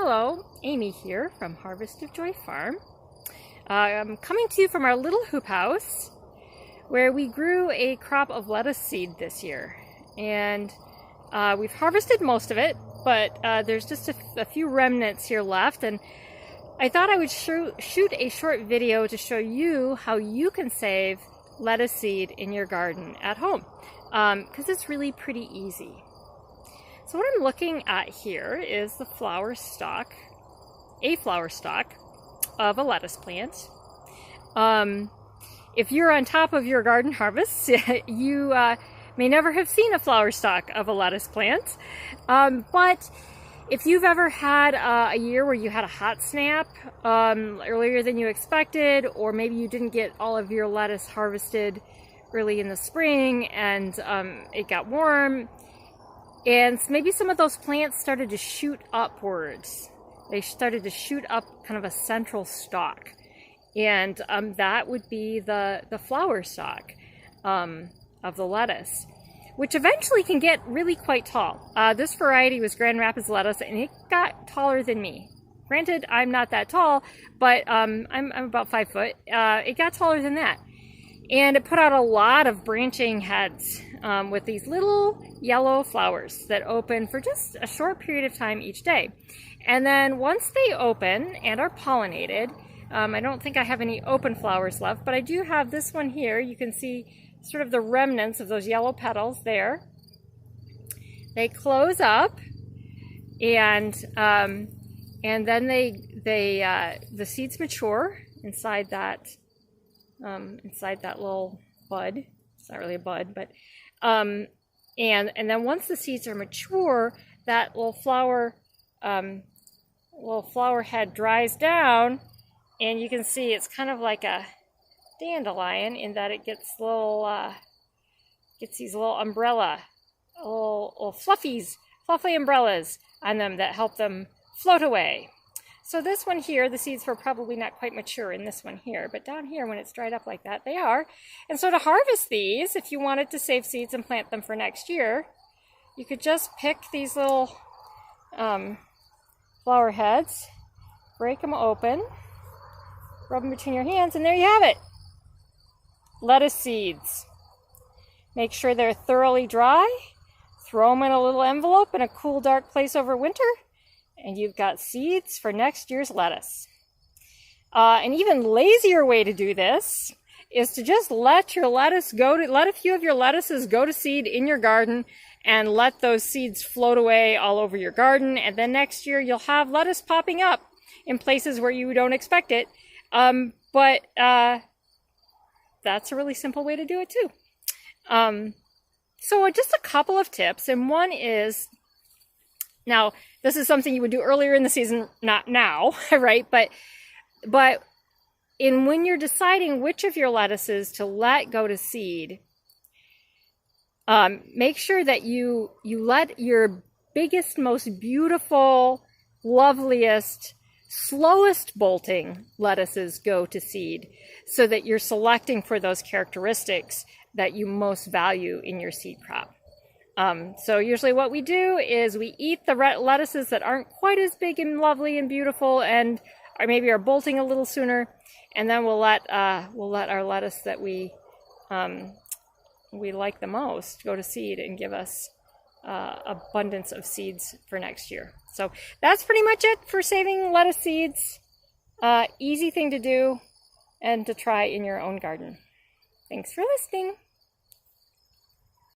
Hello, Amy here from Harvest of Joy Farm. I'm coming to you from our little hoop house where we grew a crop of lettuce seed this year. And we've harvested most of it, but there's just a few remnants here left. And I thought I would shoot a short video to show you how you can save lettuce seed in your garden at home, because it's really pretty easy. So what I'm looking at here is the flower stalk, a flower stalk of a lettuce plant. If you're on top of your garden harvest, you may never have seen a flower stalk of a lettuce plant. But if you've ever had a year where you had a hot snap earlier than you expected, or maybe you didn't get all of your lettuce harvested early in the spring and it got warm, and maybe some of those plants started to shoot upwards. They started to shoot up kind of a central stalk. And that would be the flower stalk of the lettuce, which eventually can get really quite tall. This variety was Grand Rapids lettuce, and it got taller than me. Granted, I'm not that tall, but I'm about 5 foot. It got taller than that. And it put out a lot of branching heads with these little yellow flowers that open for just a short period of time each day. And then once they open and are pollinated, I don't think I have any open flowers left, but I do have this one here. You can see sort of the remnants of those yellow petals there. They close up, and then the seeds mature inside that little bud. It's not really a bud, but and then once the seeds are mature, that little flower head dries down, and you can see it's kind of like a dandelion in that it gets these little little fluffy umbrellas on them that help them float away. So this one here, the seeds were probably not quite mature in this one here, but down here when it's dried up like that, they are. And so to harvest these, if you wanted to save seeds and plant them for next year, you could just pick these little flower heads, break them open, rub them between your hands, and there you have it. Lettuce seeds. Make sure they're thoroughly dry. Throw them in a little envelope in a cool, dark place over winter, and you've got seeds for next year's lettuce. An even lazier way to do this is to just let a few of your lettuces go to seed in your garden, and let those seeds float away all over your garden. And then next year you'll have lettuce popping up in places where you don't expect it. But that's a really simple way to do it too. So just a couple of tips, and one is, now this is something you would do earlier in the season, not now, right? But when you're deciding which of your lettuces to let go to seed, make sure that you let your biggest, most beautiful, loveliest, slowest bolting lettuces go to seed, so that you're selecting for those characteristics that you most value in your seed crop. So usually what we do is we eat the lettuces that aren't quite as big and lovely and beautiful, and or maybe are bolting a little sooner, and then we'll let our lettuce that we like the most go to seed and give us abundance of seeds for next year. So that's pretty much it for saving lettuce seeds. Easy thing to do and to try in your own garden. Thanks for listening.